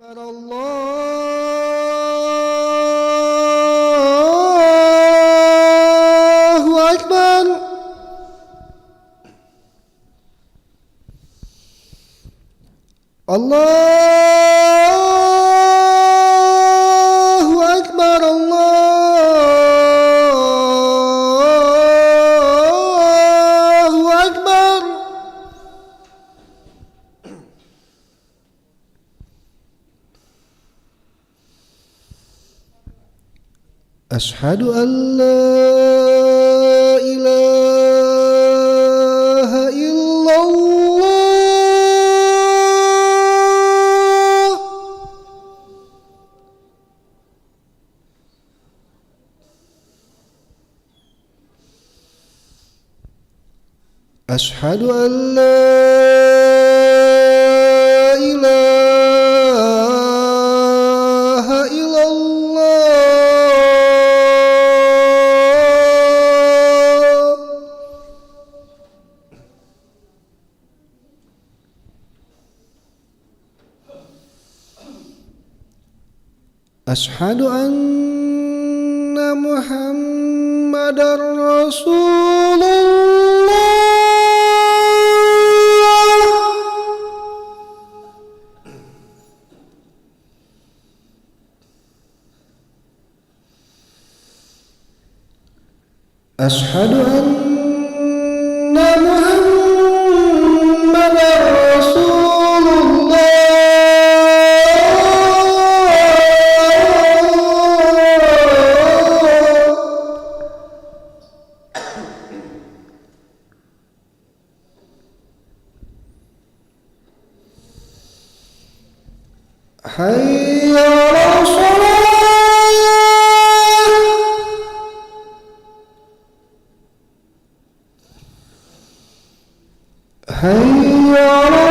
Allahu Akbar. Allahu Akbar. Allahu Akbar. أشهد أن لا إله إلا الله. أشهد أن لا إله إلا الله. أشهد أن محمدًا رسول الله. أشهد أن محمدًا رسول الله. حي على الصلاة. حي على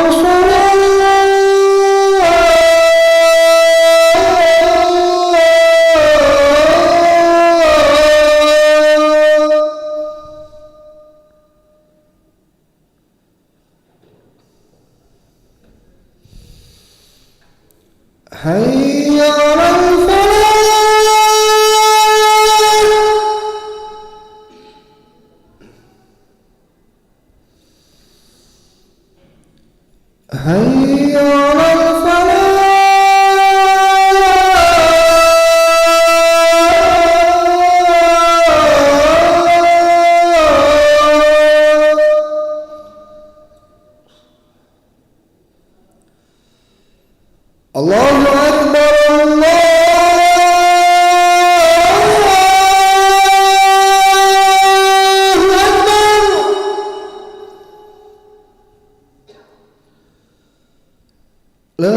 حي على الفلاح. حي على الفلاح. الله أكبر. الله أكبر. لا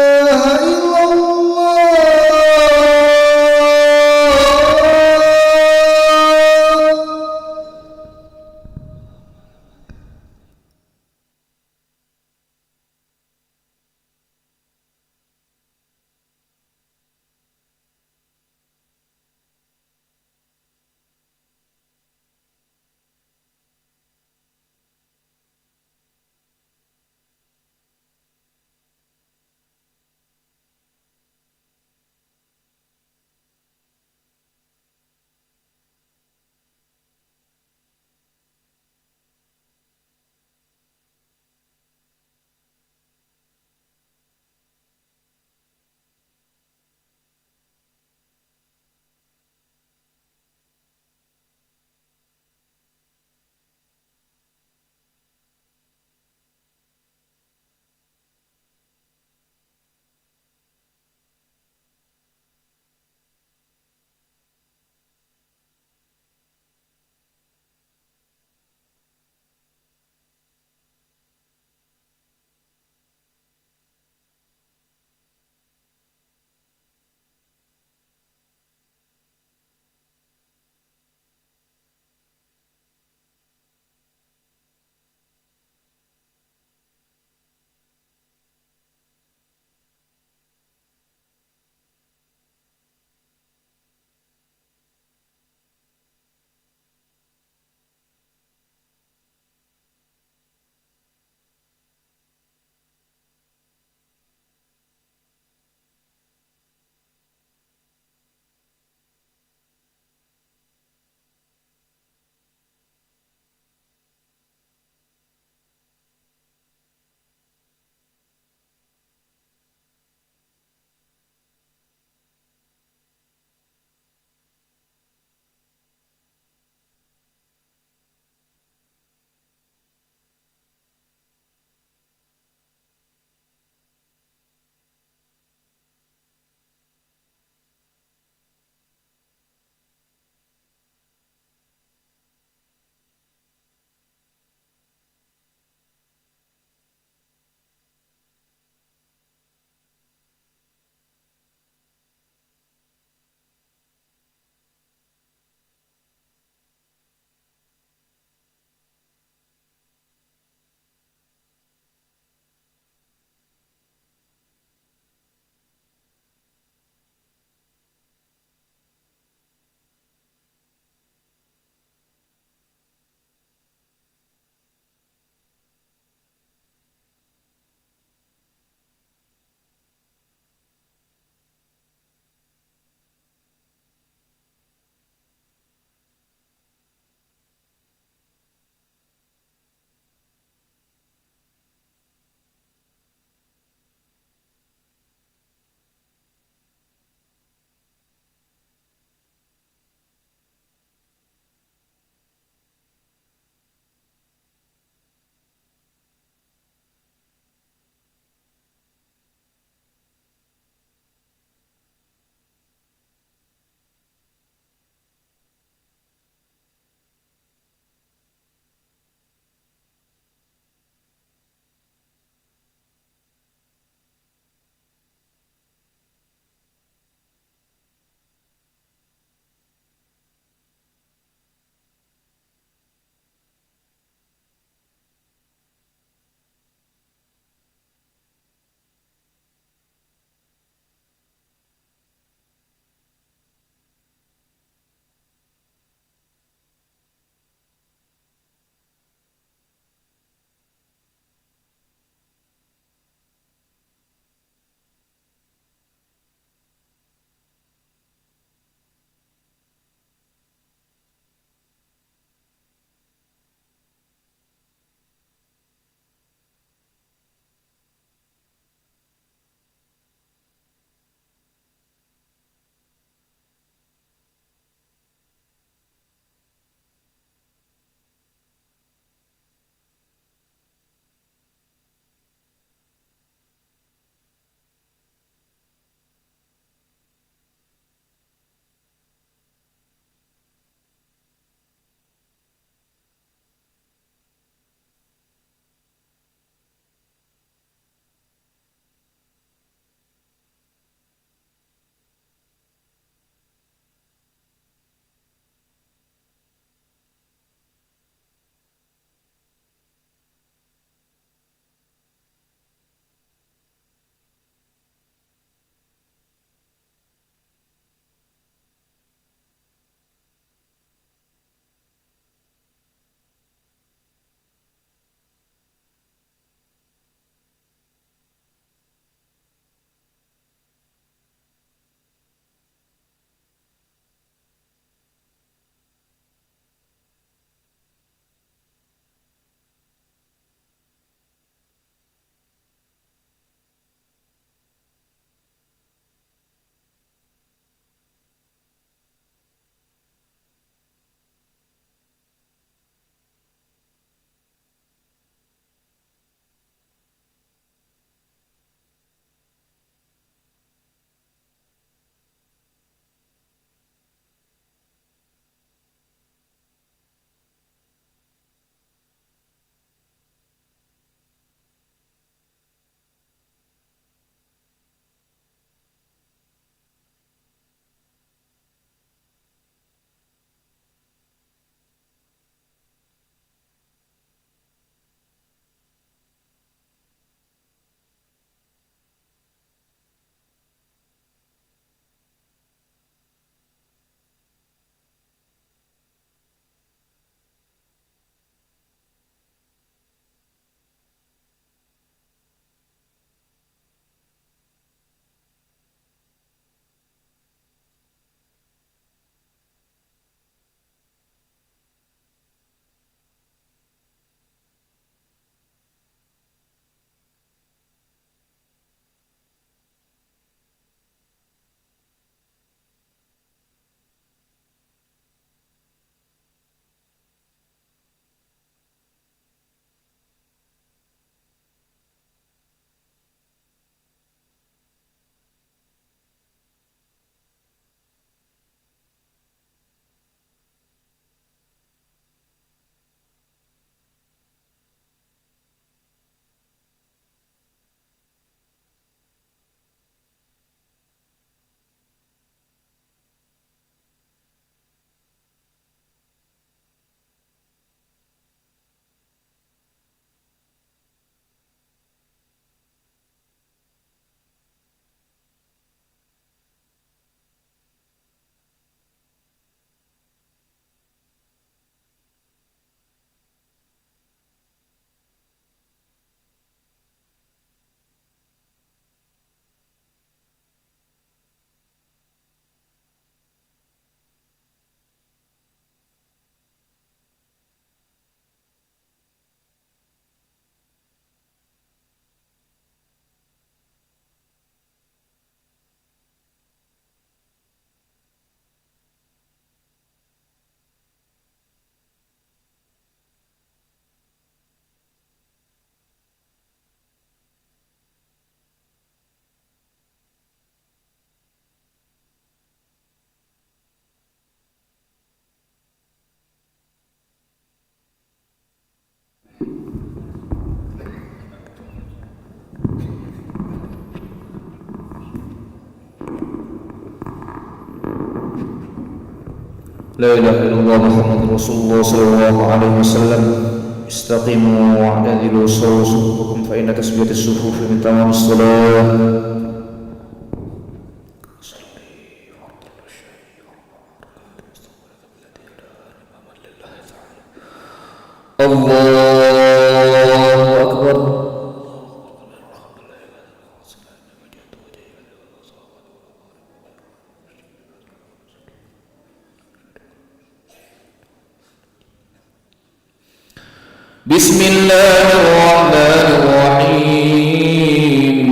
إله إلا الله. لا إله إلا الله محمد رسول الله صلى الله عليه وسلم. استقيموا واعتدلوا سووا صفوفكم فإن تسوية الصفوف من تمام الصلاة. الله أكبر. بسم الله الرحمن الرحيم.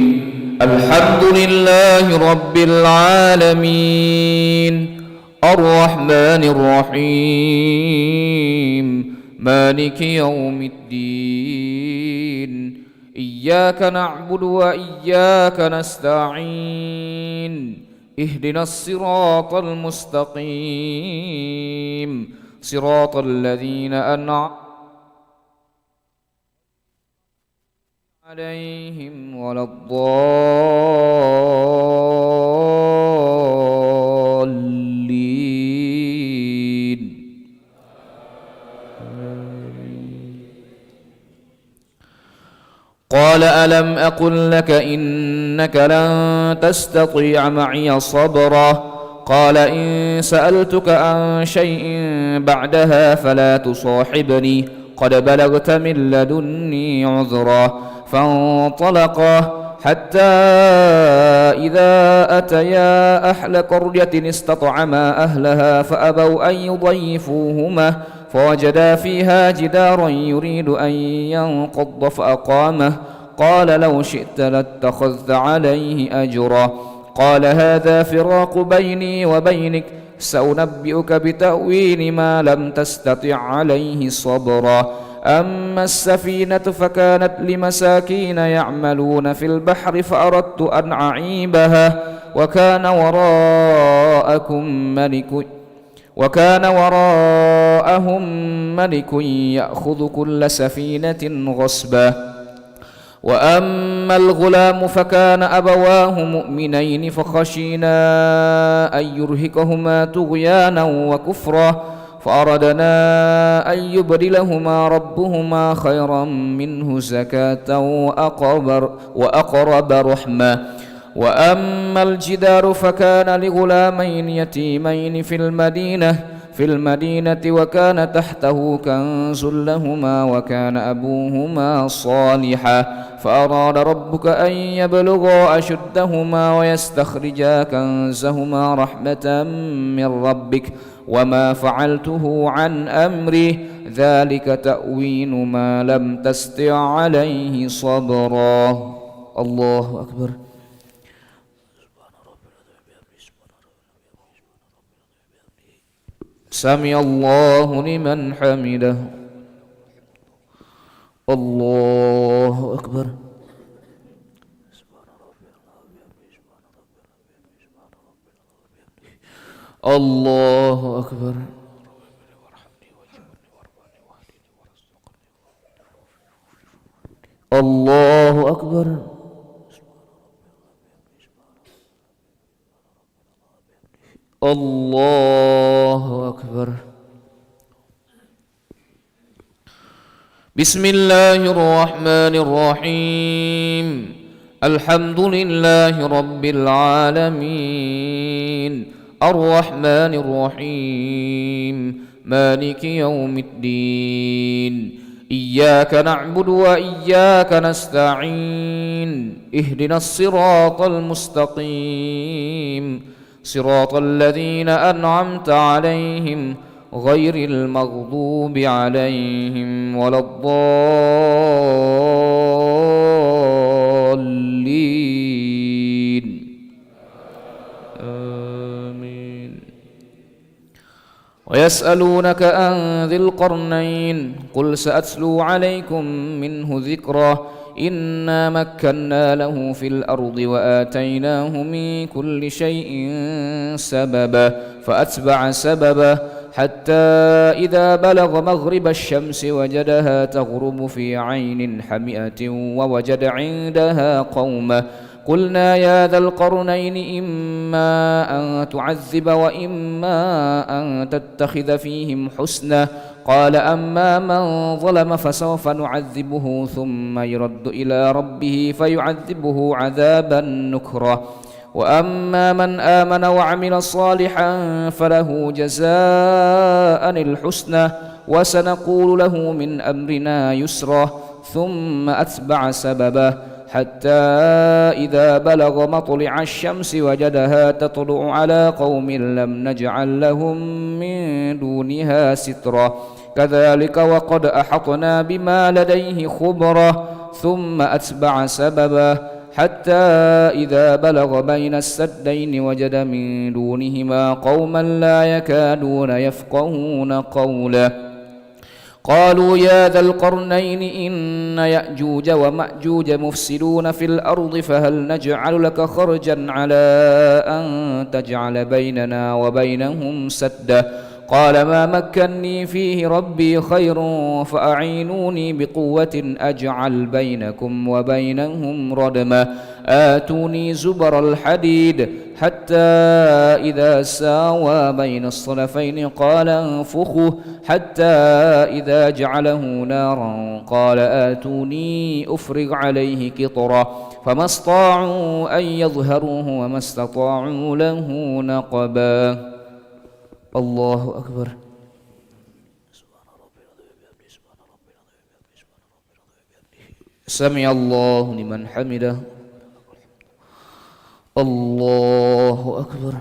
الحمد لله رب العالمين الرحمن الرحيم مالك يوم الدين. إياك نعبد وإياك نستعين. اهدنا الصراط المستقيم صراط الذين أنعمت عليهم ولا الضالين. قال ألم أقل لك إنك لن تستطيع معي صبرا. قال إن سألتك عن شيء بعدها فلا تصاحبني قد بلغت من لدني عذرا. فانطلقا حتى إذا أتيا أهل قرية استطعما أهلها فأبوا أن يضيفوهما فوجدا فيها جدارا يريد أن ينقض فأقامه. قال لو شئت لاتخذت عليه أجرا. قال هذا فراق بيني وبينك سأنبئك بتأويل ما لم تستطع عليه صبرا. أما السفينة فكانت لمساكين يعملون في البحر فأردت أن أعيبها وكان وراءهم ملك يأخذ كل سفينة غصبا. وأما الغلام فكان أبواه مؤمنين فخشينا أن يرهقهما طغيانا وكفرا فأردنا أن يبدلهما ربهما خيرا منه زكاة وأقرب رحمة. وأما الجدار فكان لغلامين يتيمين في المدينة وكان تحته كنز لهما وكان أبوهما صالحا فأراد ربك أن يبلغا أشدهما ويستخرجا كنزهما رحمة من ربك وما فعلته عن أمري ذلك تأويل ما لم تستطع عليه صبرا. الله أكبر. سمع الله لمن حمده. الله أكبر. الله أكبر. الله أكبر. الله أكبر. بسم الله الرحمن الرحيم. الحمد لله رب العالمين الرحمن الرحيم مالك يوم الدين. إياك نعبد وإياك نستعين. اهدنا الصراط المستقيم صراط الذين أنعمت عليهم غير المغضوب عليهم ولا الضالين. آمين. ويسألونك عن ذي القرنين قل سأتلو عليكم منه ذكرا. إنا مكنا له في الأرض وآتيناه من كل شيء سببا فأتبع سببا حتى إذا بلغ مغرب الشمس وجدها تغرب في عين حمئة ووجد عندها قوما. قلنا يا ذا القرنين إما أن تعذب وإما أن تتخذ فيهم حسنا. قال أما من ظلم فسوف نعذبه ثم يرد إلى ربه فيعذبه عذابا نكرا. وأما من آمن وعمل صالحا فله جزاء الحسنى وسنقول له من أمرنا يسرا. ثم أتبع سببا حتى إذا بلغ مطلع الشمس وجدها تطلع على قوم لم نجعل لهم من دونها سترا. كذلك وقد أحطنا بما لديه خبرا. ثم أتبع سببا حتى إذا بلغ بين السدين وجد من دونهما قوما لا يكادون يفقهون قولا. قالوا يا ذا القرنين إن يأجوج ومأجوج مفسدون في الأرض فهل نجعل لك خرجا على أن تجعل بيننا وبينهم سدا. قال ما مكني فيه ربي خير فأعينوني بقوة أجعل بينكم وبينهم ردما. آتوني زبر الحديد حتى إذا ساوى بين الصدفين قال انفخوا حتى إذا جعله نارا قال آتوني أفرغ عليه قطرا. فما استطاعوا أن يظهروه وما استطاعوا له نقبا. الله أكبر. سمع الله لمن حمده. الله أكبر.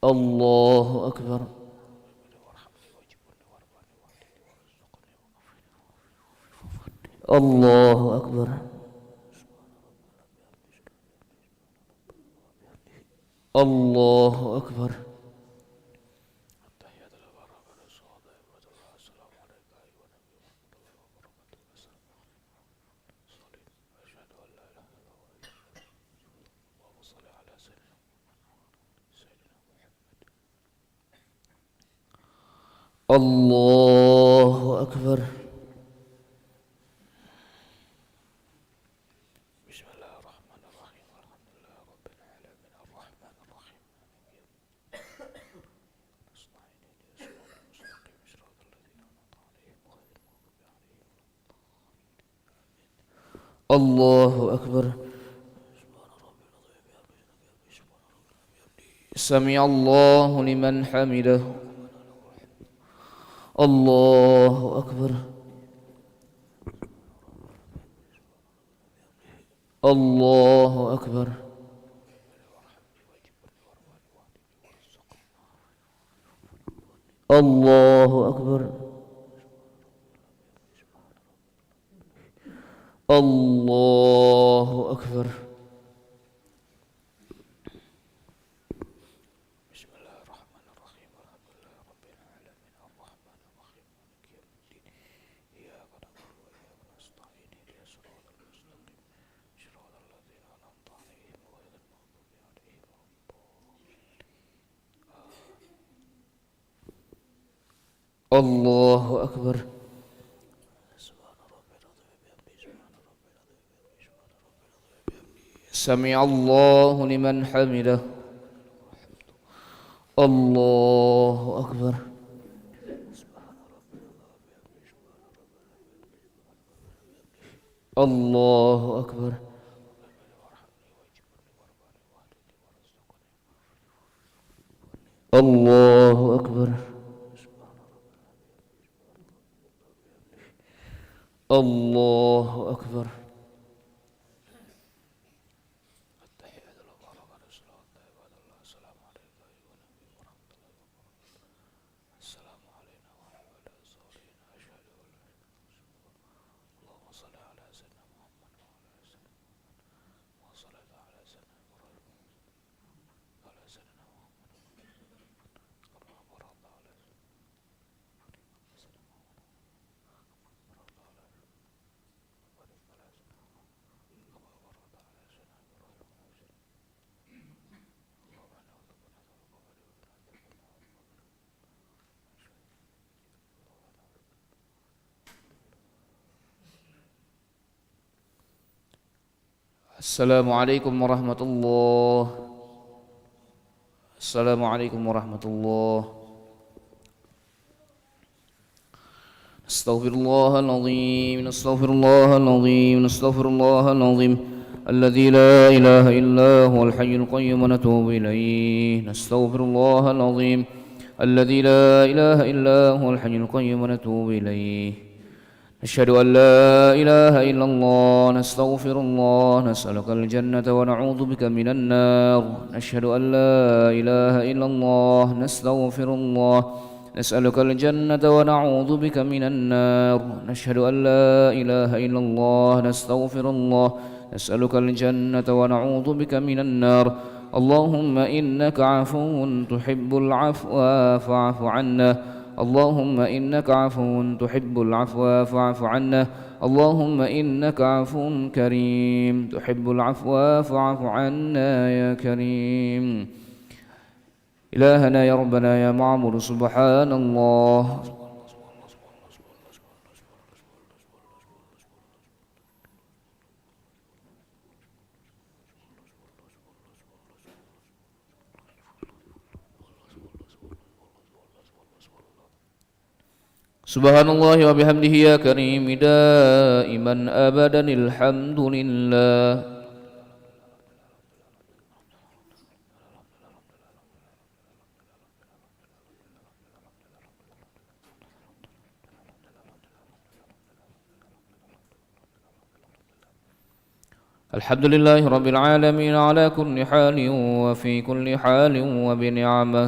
الله أكبر. الله أكبر. الله أكبر. الله أكبر. بسم الله الرحمن الرحيم الحمد لله رب العالمين الرحمن الرحيم نستعين اهدنا الصراط المستقيم صراط الذين أنعمت عليهم غير المغضوب عليهم. الله أكبر. سمع الله لمن حمده. الله أكبر. الله أكبر. الله أكبر. الله أكبر. بسم الله الرحمن الرحيم الحمد لله رب العالمين الرحمن الرحيم مالك يوم الدين إياك نعبد وإياك نستعين اهدنا الصراط المستقيم صراط الذين أنعمت عليهم غير المغضوب عليهم ولا الضالين. الله أكبر. سمع الله لمن حمده. الله أكبر. الله أكبر. الله أكبر. الله أكبر. السلام عليكم ورحمة الله. السلام عليكم ورحمة الله. نستغفر الله العظيم، نستغفر الله العظيم، نستغفر الله العظيم الذي لا إله إلا هو الحي القيوم ونتوب إليه. نستغفر الله العظيم الذي لا إله إلا هو الحي القيوم ونتوب إليه. نشهد أن لا إله إلا الله، نستغفر الله، نسألك الجنة ونعوذ بك من النار. نشهد أن لا إله إلا الله، نستغفر الله، نسألك الجنة ونعوذ بك من النار. نشهد أن لا إله إلا الله، نستغفر الله، نسألك الجنة ونعوذ بك من النار. اللهم إنك عفو تحب العفو فاعف عنا. اللهم إنك عفو تحب العفو فاعف عنا. اللهم إنك عفو كريم تحب العفو فاعف عنا يا كريم. إلهنا يا ربنا يا معبود سبحان الله. سبحان الله وبحمده يا كريم دائما أبدا الحمد لله. الحمد لله رب العالمين على كل حال وفي كل حال وبنعمه.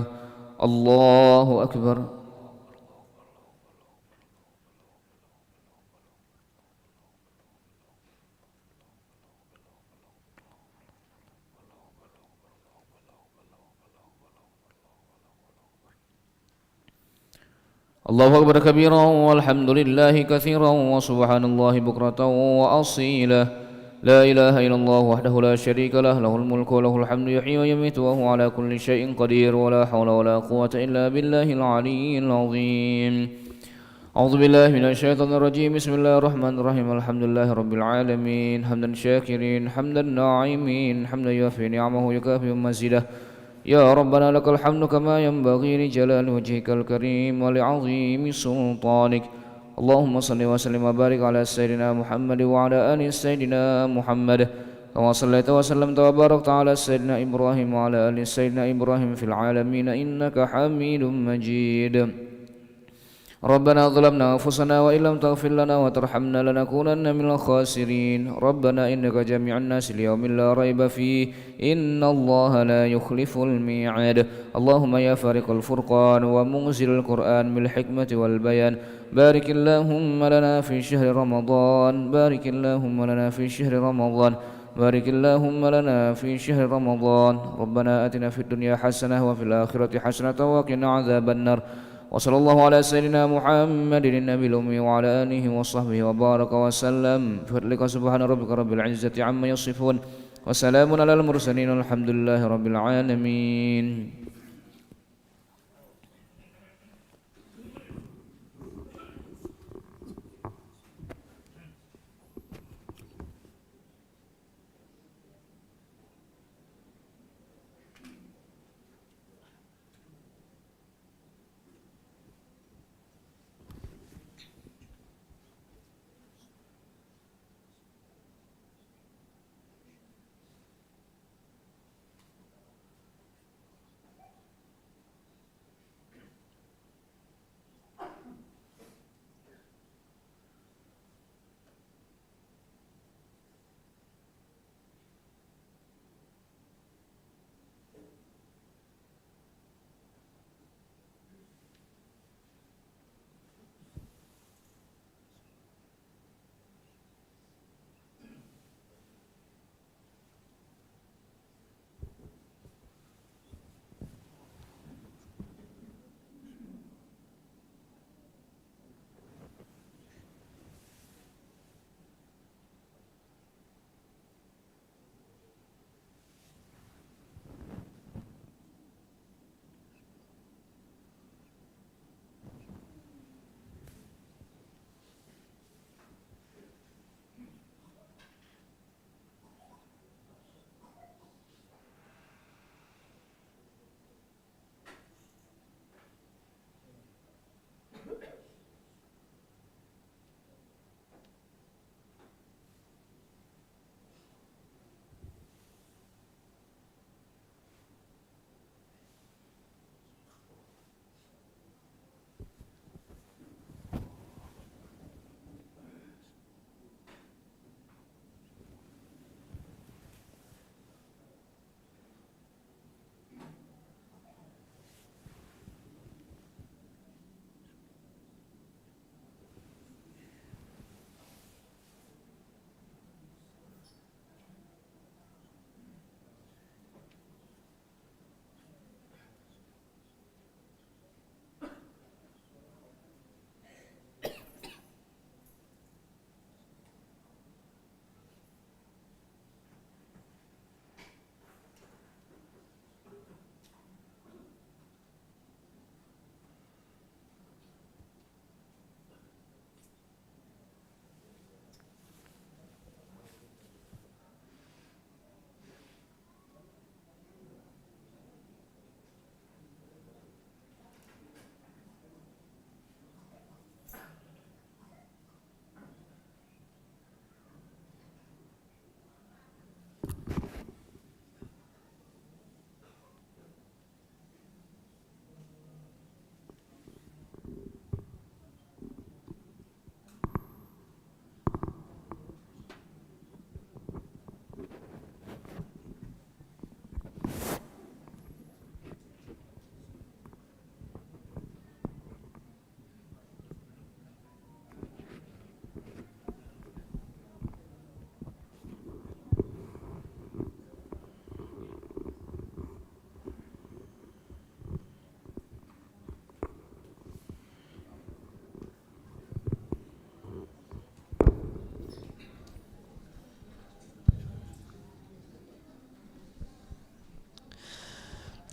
الله أكبر. الله أكبر كبيرا والحمد لله كثيرا وسبحان الله بكرة وأصيلا. لا إله إلا الله وحده لا شريك له، له الملك وله الحمد يحيي ويميت وهو على كل شيء قدير، ولا حول ولا قوة إلا بالله العلي العظيم. أعوذ بالله من الشيطان الرجيم. بسم الله الرحمن الرحيم. الحمد لله رب العالمين حمدا شاكرين حمدا ناعمين حمدا يوفي نعمه يكافئ مزيده. يا ربنا لك الحمد كما ينبغي لجلال وجهك الكريم ولعظيم سلطانك. اللهم صل وسلم وبارك على سيدنا محمد وعلى آل سيدنا محمد كما صليت وسلمت وباركت على سيدنا إبراهيم وعلى آل سيدنا إبراهيم في العالمين إنك حميد مجيد. ربنا ظلمنا أنفسنا وإن لم تغفر لنا وترحمنا لنكونن من الخاسرين. ربنا إنك جميع الناس ليوم لا ريب فيه إن الله لا يخلف الميعاد. اللهم يا فارق الفرقان ومنزل القرآن بالحكمة والبيان، بارك اللهم لنا في شهر رمضان، بارك اللهم لنا في شهر رمضان، بارك اللهم لنا في شهر رمضان. ربنا آتنا في الدنيا حسنة وفي الآخرة حسنة وقنا عذاب النار. وصلى الله على سيدنا محمد النبي الأمي وعلى آله وصحبه وبارك وسلم. بفضلك سبحان ربك رب العزة عما يصفون وسلام على المرسلين والحمد لله رب العالمين.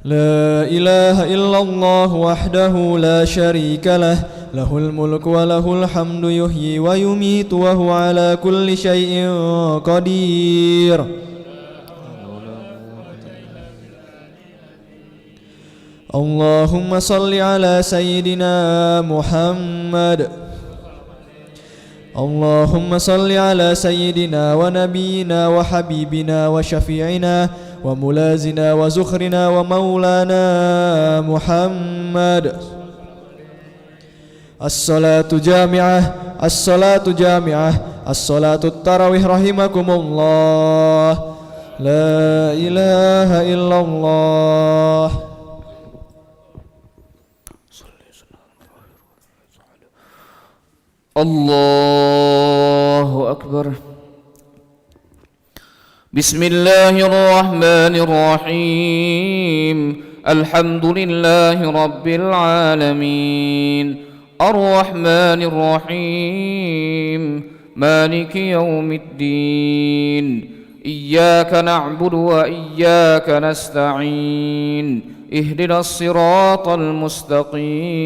لا إله إلا الله وحده لا شريك له له الملك وله الحمد يحيي ويميت وهو على كل شيء قدير اللهم صل على سيدنا محمد اللهم صل على سيدنا ونبينا وحبيبنا وشفيعنا وملازنا وزخرنا ومولانا محمد الصلاة جامعة الصلاة جامعة الصلاة التراويح رحمكم الله لا إله إلا الله الله أكبر. بسم الله الرحمن الرحيم. الحمد لله رب العالمين الرحمن الرحيم مالك يوم الدين إياك نعبد وإياك نستعين اهدنا الصراط المستقيم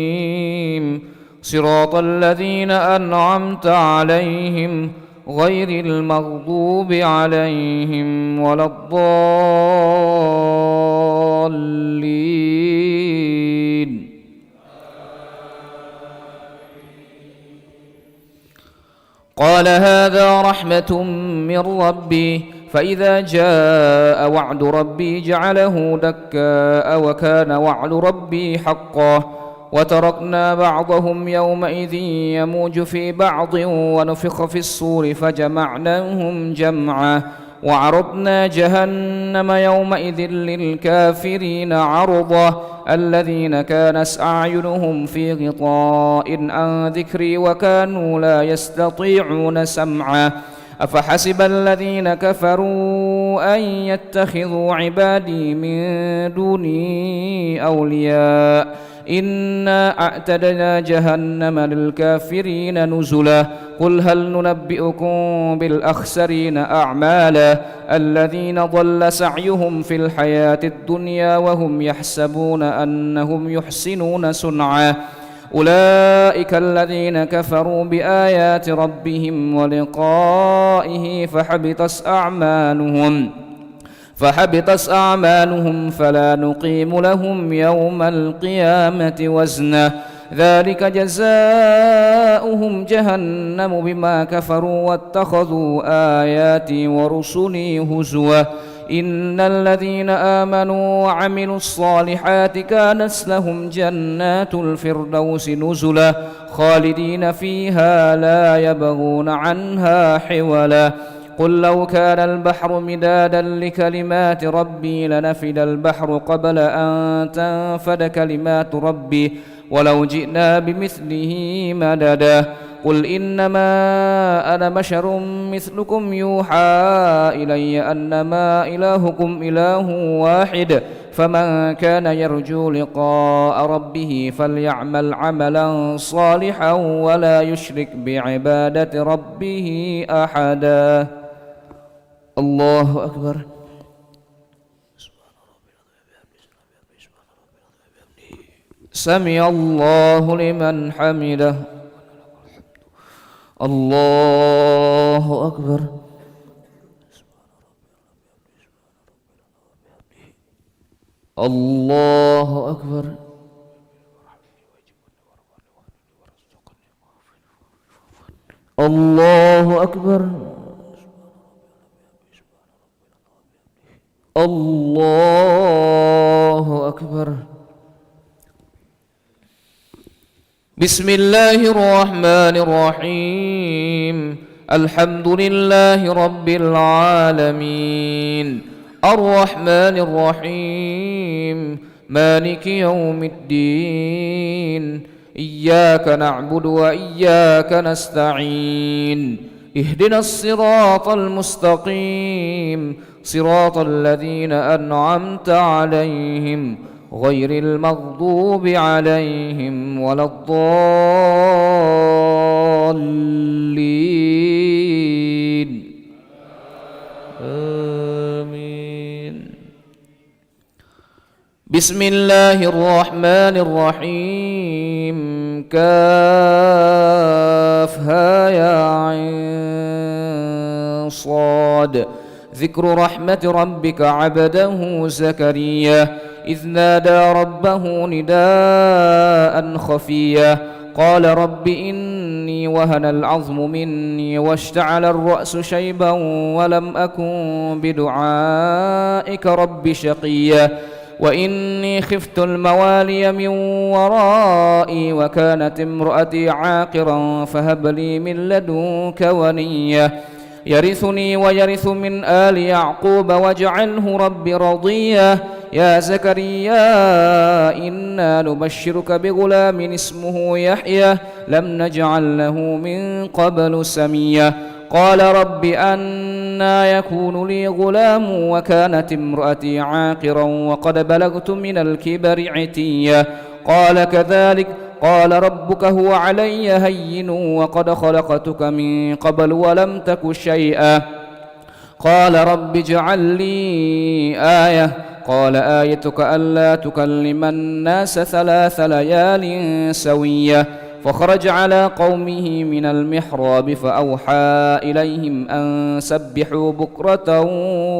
صراط الذين أنعمت عليهم غير المغضوب عليهم ولا الضالين. قال هذا رحمة من ربي فإذا جاء وعد ربي جعله دكاء وكان وعد ربي حقا وتركنا بعضهم يومئذ يموج في بعض ونفخ في الصور فجمعناهم جمعا وعرضنا جهنم يومئذ للكافرين عرضا الذين كانت أعينهم في غطاء عن ذكري وكانوا لا يستطيعون سمعا أفحسب الذين كفروا أن يتخذوا عبادي من دوني أولياء إنا أعتدنا جهنم للكافرين نزلا قل هل ننبئكم بالأخسرين أعمالا الذين ضل سعيهم في الحياة الدنيا وهم يحسبون أنهم يحسنون صنعا أولئك الذين كفروا بآيات ربهم ولقائه فحبطت أعمالهم فلا نقيم لهم يوم القيامة وزنا ذلك جزاؤهم جهنم بما كفروا واتخذوا آياتي ورسلي هزوا إن الذين آمنوا وعملوا الصالحات كانت لهم جنات الفردوس نزلا خالدين فيها لا يبغون عنها حولا قل لو كان البحر مدادا لكلمات ربي لنفد البحر قبل أن تنفد كلمات ربي ولو جئنا بمثله مددا قل إنما أنا بشر مثلكم يوحى إلي أنما إلهكم إله واحد فمن كان يرجو لقاء ربه فليعمل عملا صالحا ولا يشرك بعبادة ربه أحدا. الله أكبر. سمع الله لمن حمده. الله أكبر. الله أكبر. الله أكبر. الله أكبر. بسم الله الرحمن الرحيم. الحمد لله رب العالمين الرحمن الرحيم مالك يوم الدين إياك نعبد وإياك نستعين اهدنا الصراط المستقيم صراط الذين أنعمت عليهم غير المغضوب عليهم ولا الضالين آمين. بسم الله الرحمن الرحيم كافها يا عين صاد ذكر رحمة ربك عبده زكريا إذ نادى ربه نداء خفيا قال رب إني وهن العظم مني واشتعل الرأس شيبا ولم أكن بدعائك رب شقيا وإني خفت الموالي من ورائي وكانت امرأتي عاقرا فهب لي من لدنك وليا يرثني ويرث من آل يعقوب واجعله رب رضيا يا زكريا إنا نبشرك بغلام اسمه يحيى لم نجعل له من قبل سميا قال رب أنى يكون لي غلام وكانت امرأتي عاقرا وقد بلغت من الكبر عتيا قال كذلك قال ربك هو علي هين وقد خلقتك من قبل ولم تك شيئا قال رب اجعل لي آية قال آيتك ألا تكلم الناس 3 ليال سويا فخرج على قومه من المحراب فأوحى إليهم أن سبحوا بكرة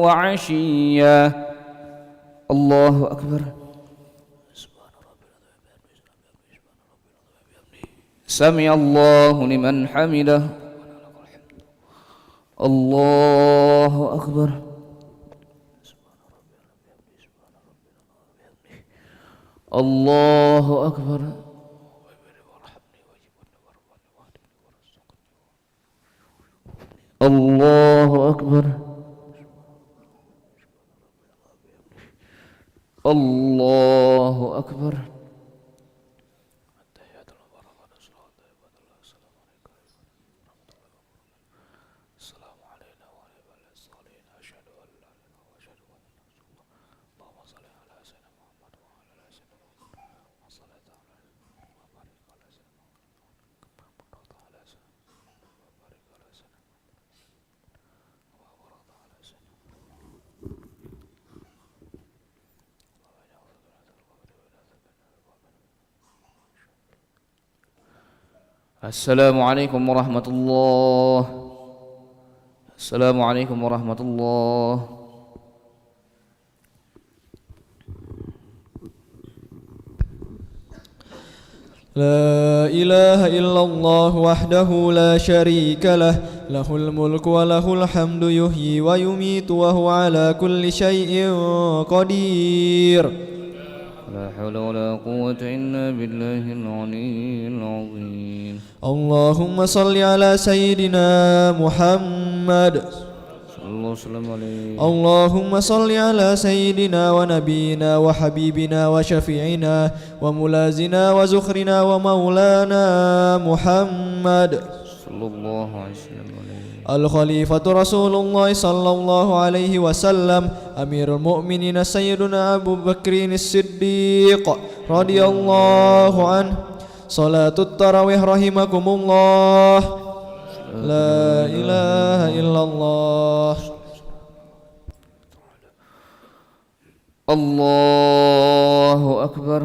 وعشيا الله أكبر سمع الله لمن حمده الله أكبر الله أكبر الله أكبر الله أكبر السلام عليكم ورحمة الله السلام عليكم ورحمة الله لا إله إلا الله وحده لا شريك له له الملك وله الحمد يحيي ويميت وهو على كل شيء قدير لا حول ولا قوة إلا بالله العلي العظيم اللهم صل على سيدنا محمد صلى الله وسلم عليه اللهم صل على سيدنا ونبينا وحبيبنا وشفيعنا وملازنا وزخرنا ومولانا محمد صلى الله عليه وسلم الخليفة رسول الله صلى الله عليه وسلم أمير المؤمنين سيدنا أبو بكر الصديق رضي الله عنه صلاة التراويح رحمكم الله لا إله إلا الله الله أكبر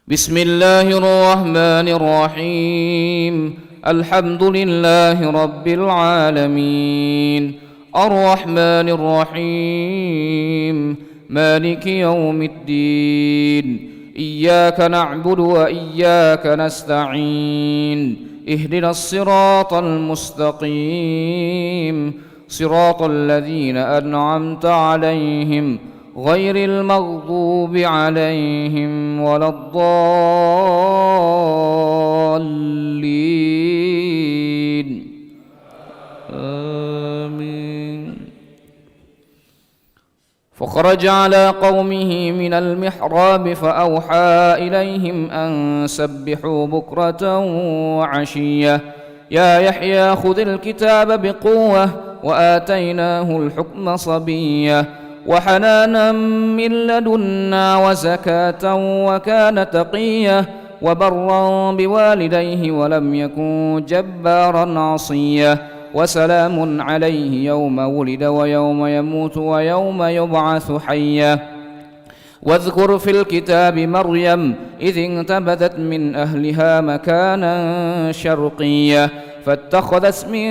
بسم الله الرحمن الرحيم الحمد لله رب العالمين الرحمن الرحيم مالك يوم الدين إياك نعبد وإياك نستعين اهدنا الصراط المستقيم صراط الذين أنعمت عليهم غير المغضوب عليهم ولا الضالين آمين فخرج على قومه من المحراب فأوحى إليهم أن سبحوا بكرة وعشية يا يحيى خذ الكتاب بقوة وآتيناه الحكم صبيا وحنانا من لدنا وزكاة وكان تقيا وبرا بوالديه ولم يكن جبارا عصيا وسلام عليه يوم ولد ويوم يموت ويوم يبعث حيا واذكر في الكتاب مريم إذ انتبذت من أهلها مكانا شرقيا فاتخذت من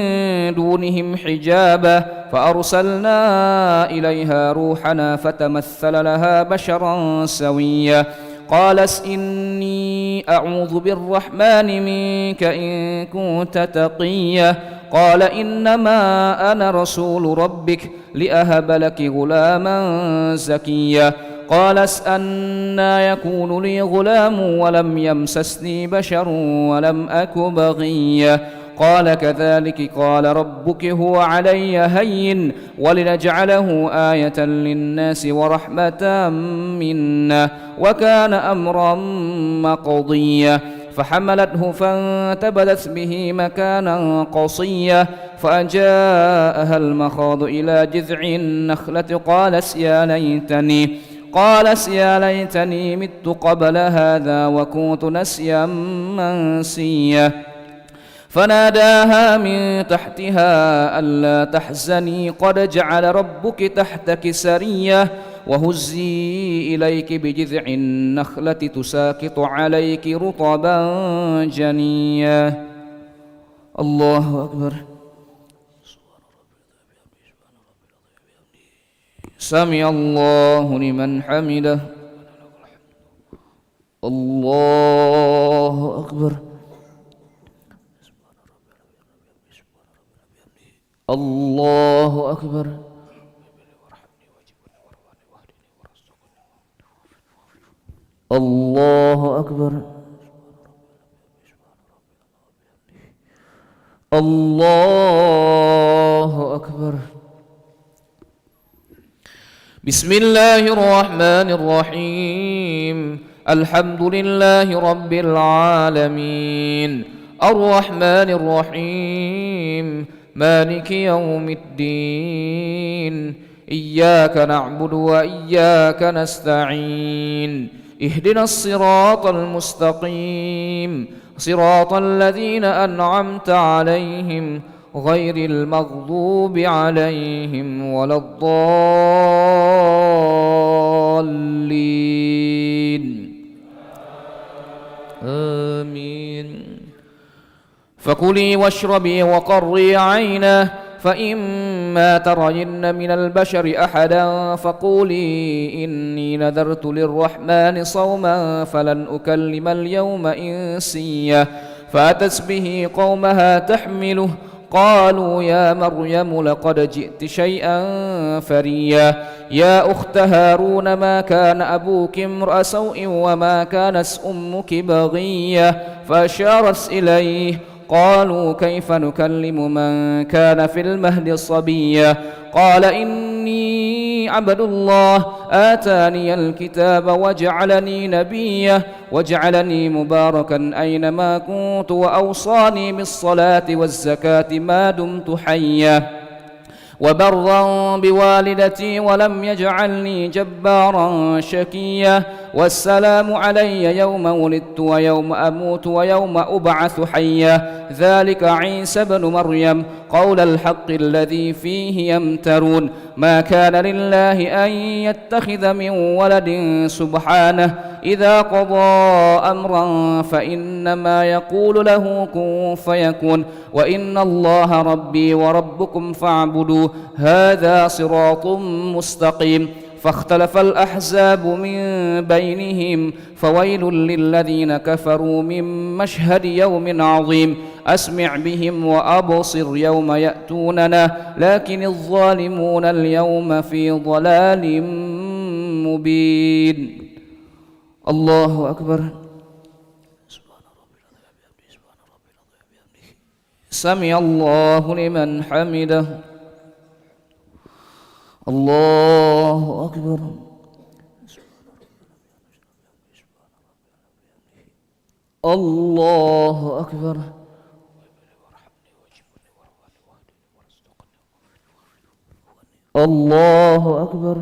دونهم حجابا فأرسلنا إليها روحنا فتمثل لها بشرا سويا قالت إني أعوذ بالرحمن منك إن كنت تقيا قال إنما أنا رسول ربك لأهب لك غلاما زكيا قالت أنى يكون لي غلام ولم يمسسني بشر ولم أك بغيا قال كذلك قال ربك هو علي هين ولنجعله آية للناس ورحمة منا وكان أمرا مقضيا فحملته فانتبذت به مكانا قصيا فأجاءها المخاض إلى جذع النخلة قالت يا ليتني مت قبل هذا وكنت نسيا منسيا فناداها من تحتها ألا تحزني قد جعل ربك تحتك سريا وهزي إليك بجذع النخلة تساقط عليك رطبا جنيا الله أكبر سمع الله لمن حمده الله أكبر الله أكبر الله أكبر الله أكبر بسم الله الرحمن الرحيم الحمد لله رب العالمين الرحمن الرحيم مالك يوم الدين إياك نعبد وإياك نستعين اهدنا الصراط المستقيم صراط الذين أنعمت عليهم غير المغضوب عليهم ولا الضالين آمين فكلي واشربي وقري عينه فإما ترين من البشر أحدا فقولي إني نذرت للرحمن صوما فلن أكلم اليوم إنسيا فأتت به قومها تحمله قالوا يا مريم لقد جئت شيئا فريا يا أخت هارون ما كان أبوك امرأ سوء وما كانت أمك بغيا فأشارت إليه قالوا كيف نكلم من كان في المهد صبيا قال إني عبد الله آتاني الكتاب وجعلني نبيا وجعلني مباركا أينما كنت وأوصاني بالصلاة والزكاة ما دمت حيا وبرا بوالدتي ولم يجعلني جبارا شكيا والسلام علي يوم ولدت ويوم أموت ويوم أبعث حيا ذلك عيسى بن مريم قول الحق الذي فيه يمترون ما كان لله أن يتخذ من ولد سبحانه إذا قضى أمرا فإنما يقول له كن فيكون وإن الله ربي وربكم فاعبدوه هذا صراط مستقيم فاختلف الأحزاب من بينهم فويل للذين كفروا من مشهد يوم عظيم أسمع بهم وأبصر يوم يأتوننا لكن الظالمون اليوم في ضلال مبين الله أكبر سمع الله لمن حمده الله أكبر الله أكبر الله أكبر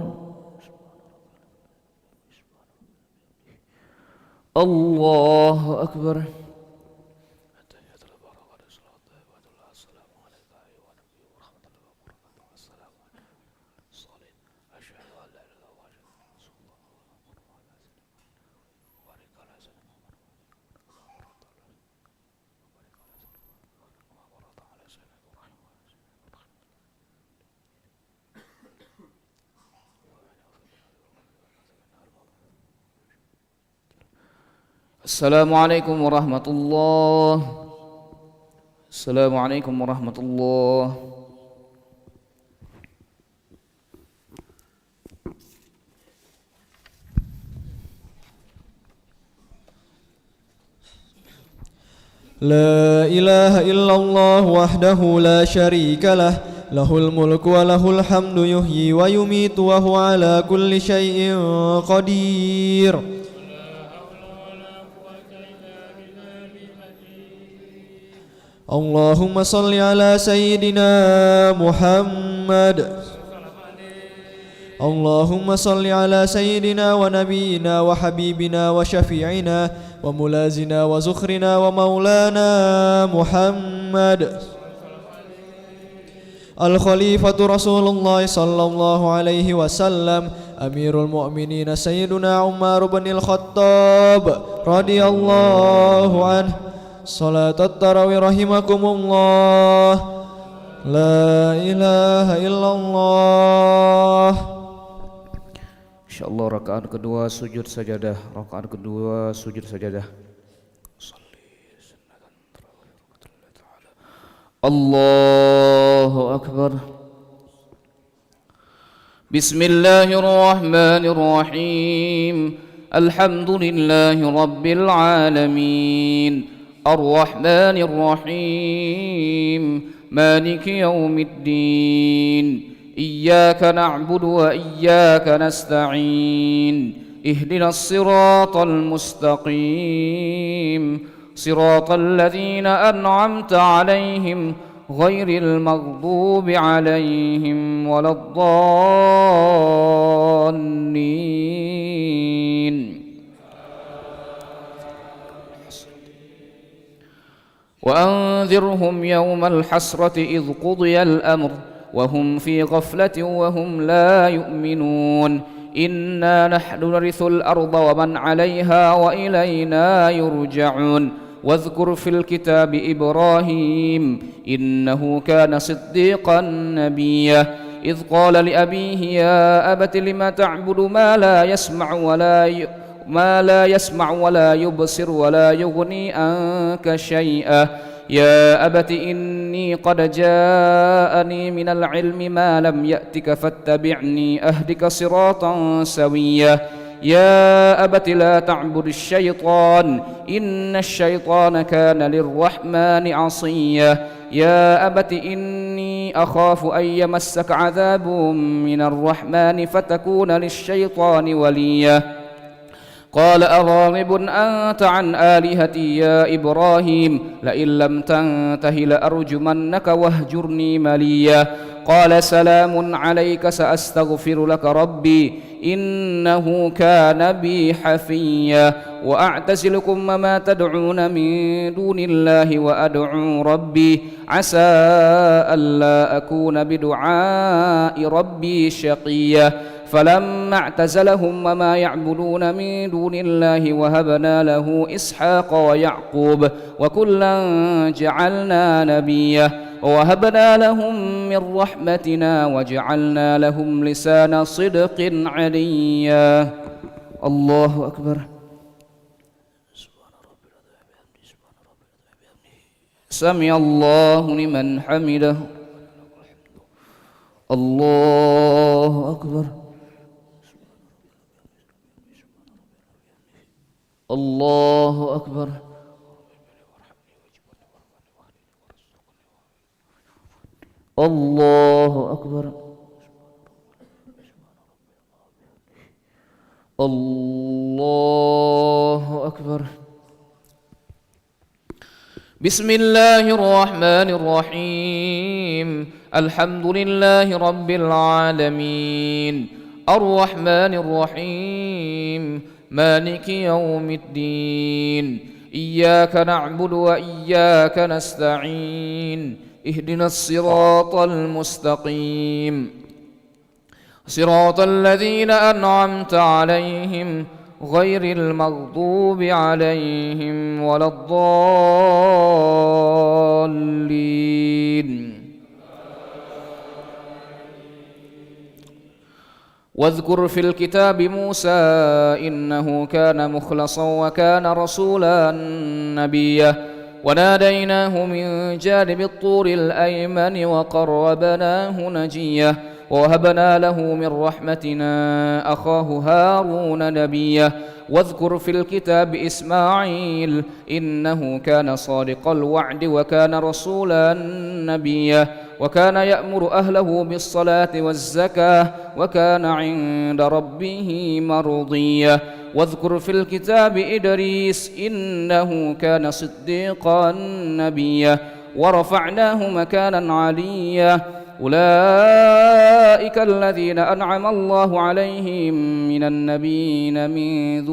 الله أكبر Assalamualaikum warahmatullahi. Assalamualaikum warahmatullahi. لا إله إلا الله وحده لا شريك له له الملك وله الحمد يحيي ويميت وهو على كل شيء قدير اللهم صل على سيدنا محمد اللهم صل على سيدنا ونبينا وحبيبنا وشفيعنا وملازنا وزخرنا ومولانا محمد الخليفة رسول الله صلى الله عليه وسلم أمير المؤمنين سيدنا عمر بن الخطاب رضي الله عنه صلاة التراويح رحمكم الله لا إله إلا الله. Insyaallah rakaat kedua sujud sajadah. Rakaat kedua sujud sajadah. Allahu akbar. Bismillahirrahmanirrahim. Alhamdulillahi rabbil alamin. Ar-Rahmanir Rahim. Maliki yaumiddin. إياك نعبد وإياك نستعين اهدنا الصراط المستقيم صراط الذين أنعمت عليهم غير المغضوب عليهم ولا الضالين وأنذرهم يوم الحسرة إذ قضي الأمر وهم في غفلة وهم لا يؤمنون إنا نحن نرث الأرض ومن عليها وإلينا يرجعون واذكر في الكتاب إبراهيم إنه كان صديقا نبيا إذ قال لأبيه يا أبت لم تعبد ما لا يسمع ولا يبصر ولا يغني عنك شيئا يا أبت إني قد جاءني من العلم ما لم يأتك فاتبعني أهدك صراطا سويا يا أبت لا تعبد الشيطان إن الشيطان كان للرحمن عصيا يا أبت إني أخاف أن يمسك عذاب من الرحمن فتكون للشيطان وليا قال أراغب أنت عن آلهتي يا إبراهيم لئن لم تنته لأرجمنك واهجرني مليا قال سلام عليك سأستغفر لك ربي إنه كان بي حفيا وأعتزلكم وما تدعون من دون الله وأدعو ربي عسى ألا أكون بدعاء ربي شقيا فلما اعتزلهم وما يعبدون من دون الله وهبنا له إسحاق ويعقوب وكلا جعلنا نبيا ووهبنا لهم من رحمتنا وجعلنا لهم لسان صدق عليا الله أكبر سمع الله لمن حمده الله أكبر الله أكبر الله أكبر الله أكبر بسم الله الرحمن الرحيم الحمد لله رب العالمين الرحمن الرحيم مالك يوم الدين إياك نعبد وإياك نستعين اهدنا الصراط المستقيم صراط الذين أنعمت عليهم غير المغضوب عليهم ولا الضالين واذكر في الكتاب موسى إنه كان مخلصا وكان رسولا نبيا وناديناه من جانب الطور الأيمن وقربناه نجيا ووهبنا له من رحمتنا أخاه هارون نبيا واذكر في الكتاب إسماعيل إنه كان صادق الوعد وكان رسولا نبيا وكان يأمر أهله بالصلاة والزكاة وكان عند ربه مرضيا واذكر في الكتاب إدريس إنه كان صديقا نبيا ورفعناه مكانا عليا أولئك الذين أنعم الله عليهم من النبيين من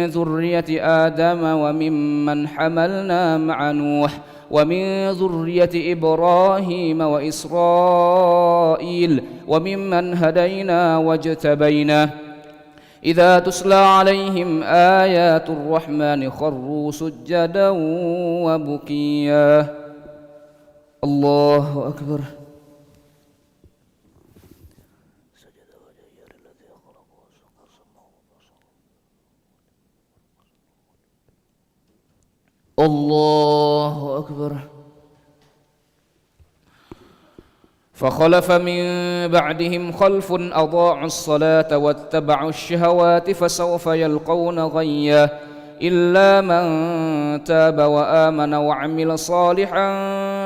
ذرية آدم وممن حملنا مع نوح ومن ذرية إبراهيم وإسرائيل وممن هدينا واجتبينا إذا تسلى عليهم آيات الرحمن خروا سجدا وبكيا الله أكبر. الله أكبر. فخلف من بعدهم خلف أضاعوا الصلاة واتبعوا الشهوات فسوف يلقون غيا إلا من تاب وآمن وعمل صالحا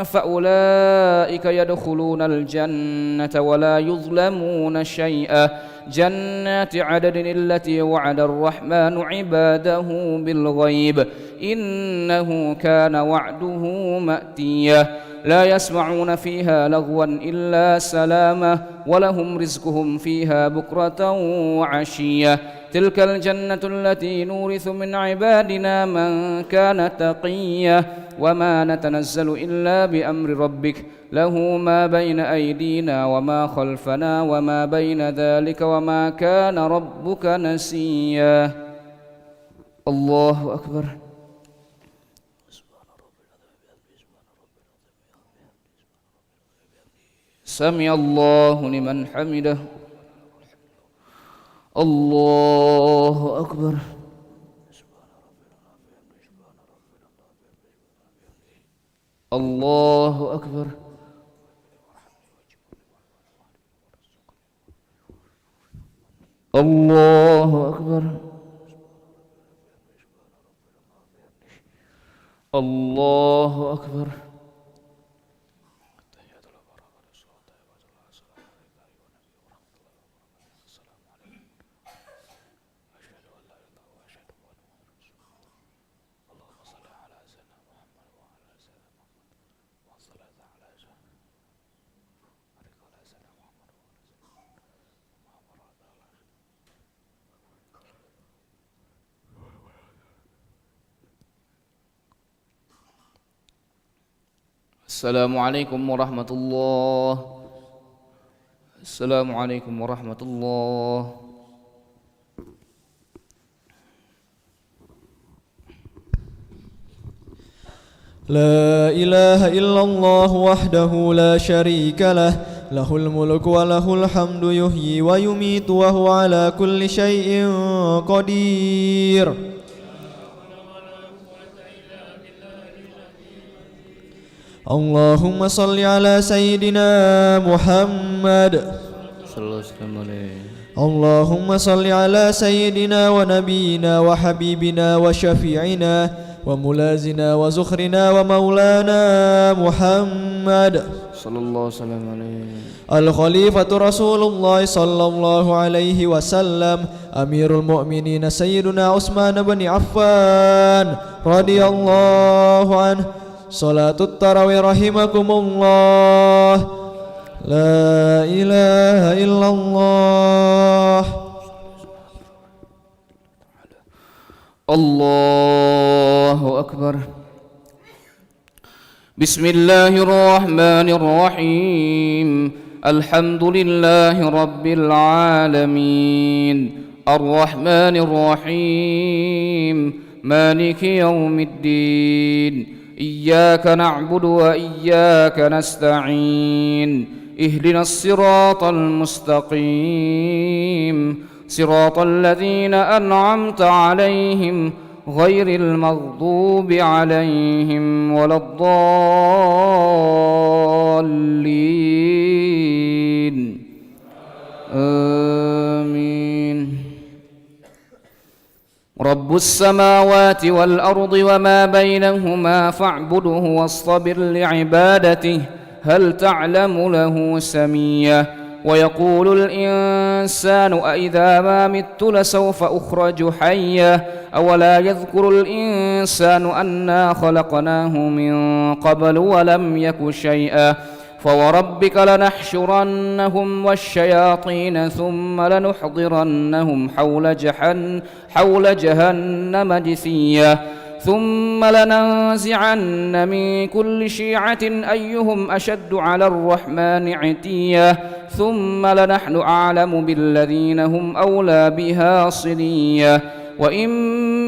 فأولئك يدخلون الجنة ولا يظلمون شيئا جنات عدن التي وعد الرحمن عباده بالغيب إنه كان وعده مأتيا لا يسمعون فيها لغوا إلا سلامة ولهم رزقهم فيها بكرة وعشية تلك الجنة التي نورث من عبادنا من كان تقيا وما نتنزل إلا بأمر ربك له ما بين أيدينا وما خلفنا وما بين ذلك وما كان ربك نسيا الله أكبر. سمع الله لمن حمده الله أكبر. الله أكبر. الله أكبر. الله أكبر. السلام عليكم ورحمة الله. السلام عليكم ورحمة الله. لا إله إلا الله وحده لا شريك له له الملك وله الحمد يحيي ويميت وهو على كل شيء قدير. اللهم صل على سيدنا محمد صلى الله عليه. اللهم صل على سيدنا ونبينا وحبيبنا وشفيعنا وملازنا وزخرنا ومولانا محمد صلى الله عليه. الخليفة رسول الله صلى الله عليه وسلم أمير المؤمنين سيدنا عثمان بن عفان رضي الله عنه. صلاة التراويح رحمكم الله. لا إله إلا الله. الله أكبر. بسم الله الرحمن الرحيم. الحمد لله رب العالمين الرحمن الرحيم مالك يوم الدين إياك نعبد وإياك نستعين اهدنا الصراط المستقيم صراط الذين أنعمت عليهم غير المغضوب عليهم ولا الضالين آمين. رب السماوات والأرض وما بينهما فاعبده واصطبر لعبادته هل تعلم له سميا ويقول الإنسان أإذا ما مت لسوف أخرج حيا أولا يذكر الإنسان أنا خلقناه من قبل ولم يك شيئا فوربك لنحشرنهم والشياطين ثم لنحضرنهم حول جهنم جثيا ثم لننزعن من كل شيعة أيهم أشد على الرحمن عتيا ثم لنحن أعلم بالذين هم أولى بها صليا وإن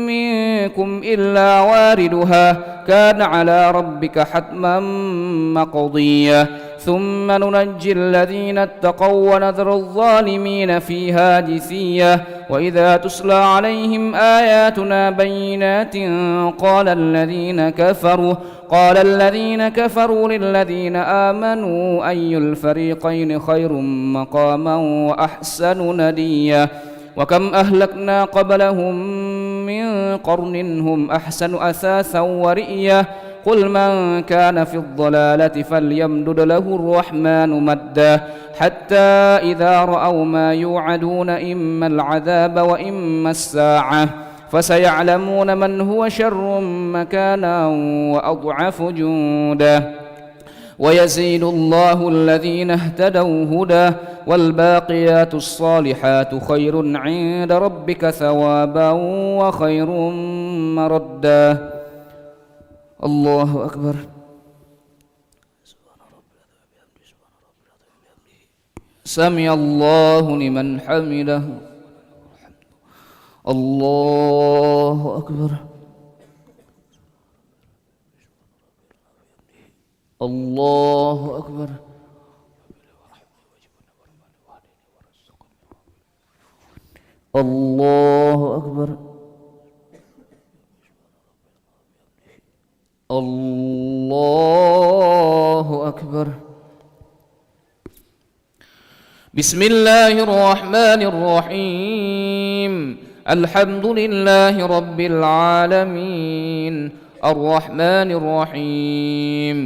منكم إلا واردها كان على ربك حتما مقضيا ثم ننجي الذين اتقوا ونذر الظالمين فيها جثيا وإذا تسلى عليهم آياتنا بينات قال الذين كفروا للذين آمنوا أي الفريقين خير مقاما وأحسن نديا وكم أهلكنا قبلهم من قرن هم أحسن أثاثا ورئيا قل من كان في الضلالة فليمدد له الرحمن مدا حتى إذا رأوا ما يوعدون إما العذاب وإما الساعة فسيعلمون من هو شر مكانا وأضعف جندا ويزيد الله الذين اهتدوا هدى والباقيات الصالحات خير عند ربك ثوابا وخير مردا. الله أكبر. سمع الله لمن حمده. الله أكبر. الله أكبر. الله أكبر. الله أكبر. بسم الله الرحمن الرحيم الحمد لله رب العالمين الرحمن الرحيم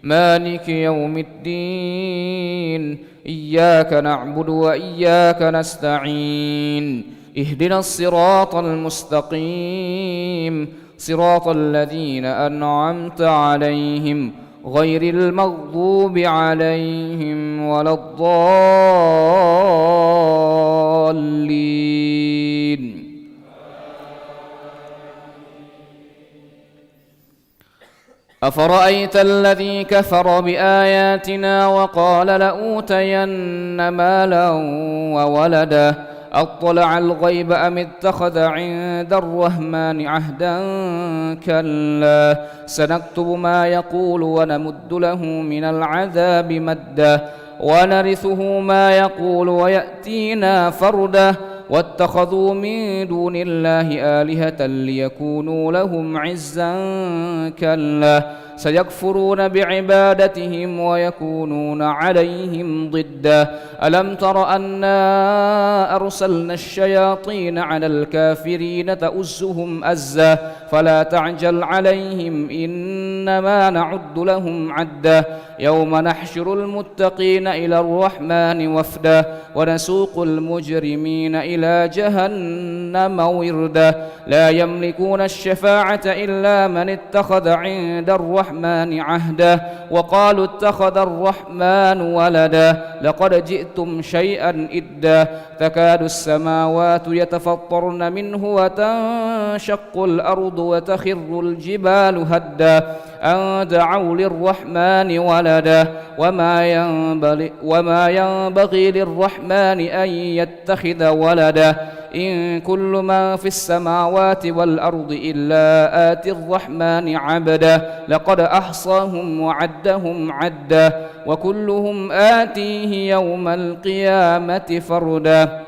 مالك يوم الدين إياك نعبد وإياك نستعين اهدنا الصراط المستقيم صراط الذين أنعمت عليهم غير المغضوب عليهم ولا الضالين. أفرأيت الذي كفر بآياتنا وقال لأوتين مالا وولدا أطلع الغيب أم اتخذ عند الرحمن عهدا كلا سنكتب ما يقول ونمد له من العذاب مدا ونرثه ما يقول ويأتينا فردا واتخذوا من دون الله آلهة ليكونوا لهم عزا كلا سيكفرون بعبادتهم ويكونون عليهم ضدا ألم تر أنا أرسلنا الشياطين على الكافرين تؤزهم أزا فلا تعجل عليهم إنما نعد لهم عدا يوم نحشر المتقين إلى الرحمن وفدا ونسوق المجرمين إلى جهنم وردا لا يملكون الشفاعة إلا من اتخذ عند الرحمن عهدا وقالوا اتخذ الرحمن ولدا لقد جئتم شيئا إدا تكاد السماوات يتفطرن منه وتنشق الأرض وتخر الجبال هدا أن دعوا للرحمن ولدا وما ينبغي للرحمن أن يتخذ ولدا إن كل ما في السماوات والأرض إلا آتي الرحمن عبدا لقد أحصاهم وعدهم عدا وكلهم آتيه يوم القيامة فردا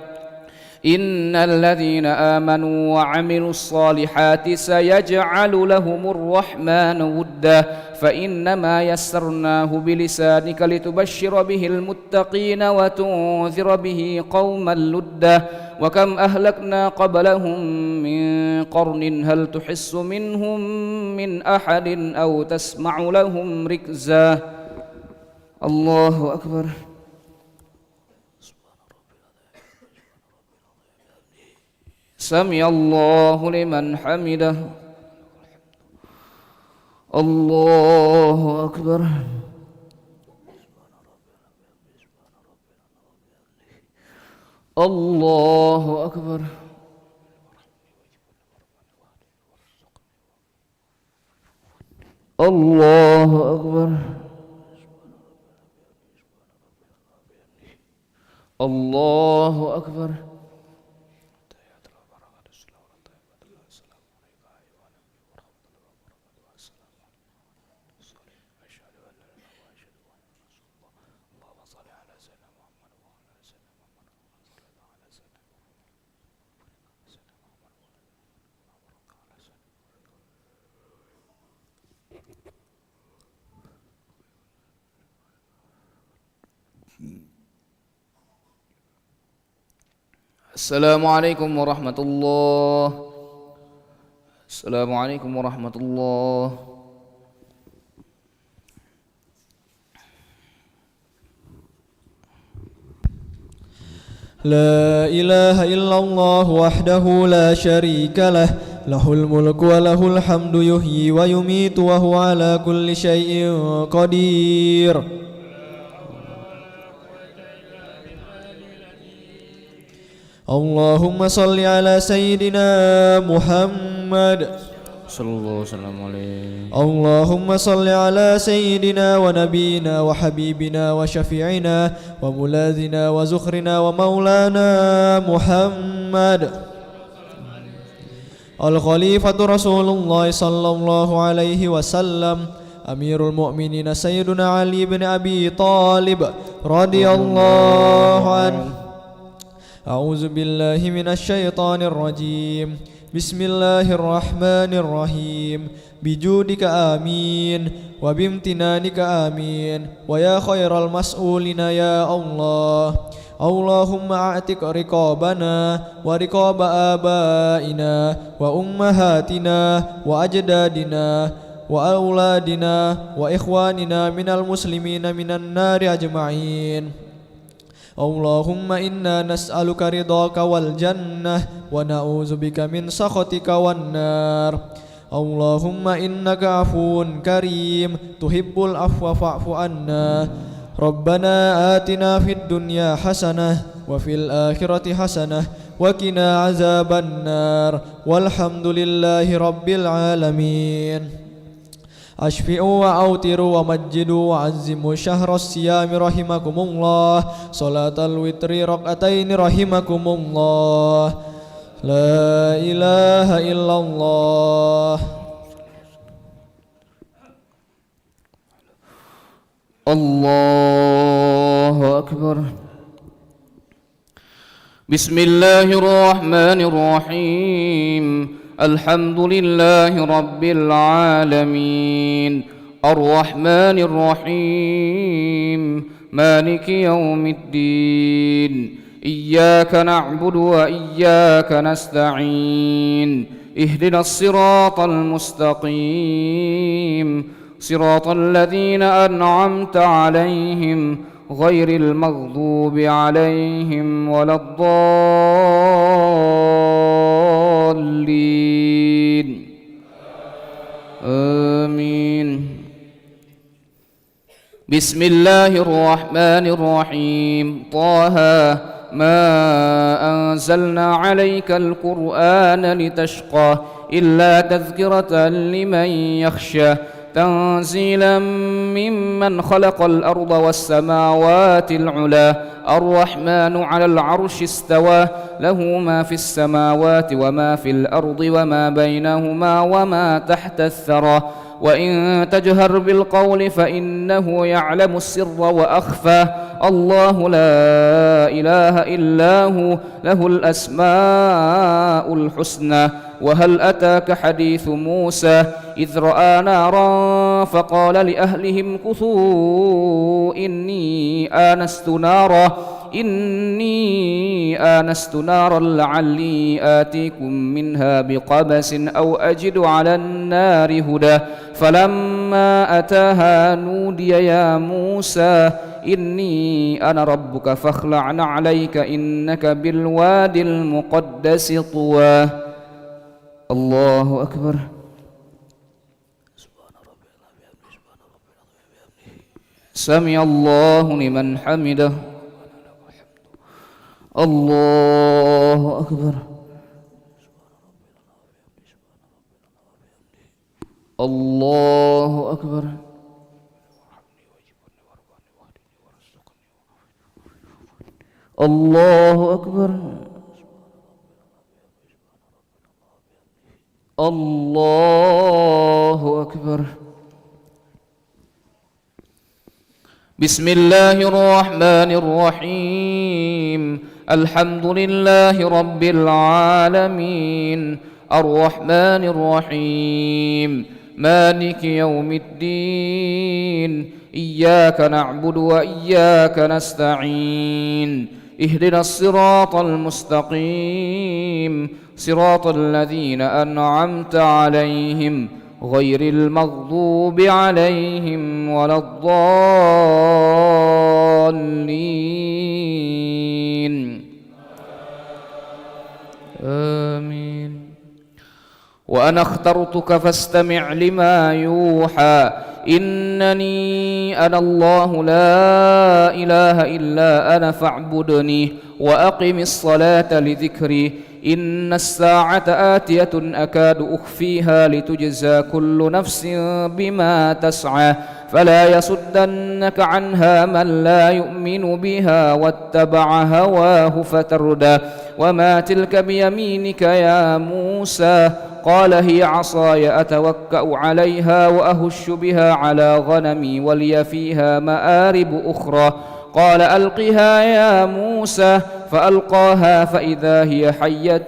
إن الذين آمنوا وعملوا الصالحات سيجعل لهم الرحمن ودا فإنما يسرناه بلسانك لتبشر به المتقين وتنذر به قوما لدا وكم أهلكنا قبلهم من قرن هل تحس منهم من أحد أو تسمع لهم ركزا الله أكبر سمع الله لمن حمده الله أكبر الله أكبر الله أكبر الله أكبر السلام عليكم ورحمة الله السلام عليكم ورحمة الله لا إله إلا الله وحده لا شريك له له الملك وله الحمد يحيي ويميت وهو على كل شيء قدير اللهم صل على سيدنا محمد صلى الله وسلم عليه اللهم صل على سيدنا ونبينا وحبيبنا وشفيعنا وملاذنا وزخرنا ومولانا محمد الخليفة رسول الله صلى الله عليه وسلم أمير المؤمنين سيدنا علي بن أبي طالب رضي الله عنه أعوذ بالله من الشيطان الرجيم بسم الله الرحمن الرحيم بجودك آمين وبامتنانك آمين ويا خير المسؤولين يا الله اللهم أعتق رقابنا ورقاب آبائنا وأمهاتنا وأجدادنا وأولادنا وإخواننا من المسلمين من النار أجمعين اللهم إنا نسألك رضاك والجنة ونعوذ بك من سخطك والنار اللهم إنك عفو كريم تحب العفو فاعف عنا ربنا آتنا في الدنيا حسنة وفي الآخرة حسنة وقنا عذاب النار والحمد لله رب العالمين أشفئوا وأوتروا ومجدوا وعزموا شهر الصيام رحمكم الله صلاة الوتر ركعتين رحمكم الله لا إله إلا الله الله أكبر بسم الله الرحمن الرحيم الحمد لله رب العالمين الرحمن الرحيم مالك يوم الدين إياك نعبد وإياك نستعين اهدنا الصراط المستقيم صراط الذين أنعمت عليهم غير المغضوب عليهم ولا الضالين آمين بسم الله الرحمن الرحيم طه ما أنزلنا عليك القرآن لتشقى إلا تذكرة لمن يخشى تنزيلا ممن خلق الأرض والسماوات العلى الرحمن على العرش استوى له ما في السماوات وما في الأرض وما بينهما وما تحت الثرى وإن تجهر بالقول فإنه يعلم السر وأخفى الله لا إله إلا هو له الأسماء الحسنى وهل أتاك حديث موسى إذ رأى نارا فقال لأهلهم كثوا إني آنست نارا لعلي آتيكم منها بقبس أو أجد على النار هدى فلما أتاها نودي يا موسى إني أنا ربك فاخلع نعليك إنك بالوادي المقدس طوى الله أكبر سمع الله لمن حمده الله أكبر الله أكبر الله أكبر الله أكبر بسم الله الرحمن الرحيم الحمد لله رب العالمين الرحمن الرحيم مالك يوم الدين إياك نعبد وإياك نستعين اهدنا الصراط المستقيم صراط الذين أنعمت عليهم غير المغضوب عليهم ولا الضالين آمين وأنا اخترتك فاستمع لما يوحى إنني أنا الله لا إله إلا أنا فاعبدني وأقم الصلاة لذكري إن الساعة آتية أكاد أخفيها لتجزى كل نفس بما تسعى فلا يصدنك عنها من لا يؤمن بها واتبع هواه فتردى وما تلك بيمينك يا موسى قال هي عصاي أتوكأ عليها وأهش بها على غنمي ولي فيها مآرب أخرى قال ألقها يا موسى فألقاها فإذا هي حية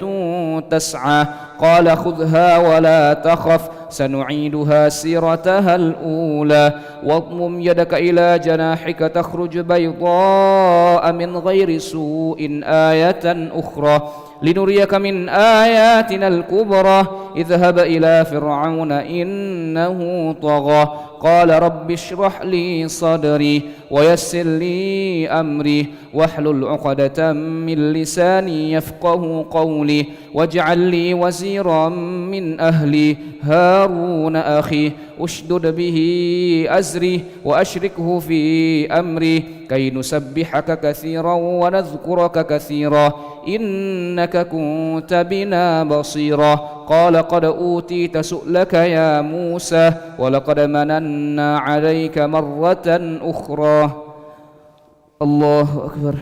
تسعى قال خذها ولا تخف سنعيدها سيرتها الأولى واضمم يدك إلى جناحك تخرج بيضاء من غير سوء آية أخرى لنريك من آياتنا الكبرى اذهب إلى فرعون إنه طغى قال رب اشرح لي صدري ويسر لي أمري واحلل عقدة من لساني يفقه قولي واجعل لي وزيرا من أهلي هارون أخي أشدد به أزري وأشركه في أمري كي نسبحك كثيرا ونذكرك كثيرا إنك كنت بنا بصيرا قال قد أوتيت سؤلك يا موسى ولقد مننا عليك مرة أخرى الله أكبر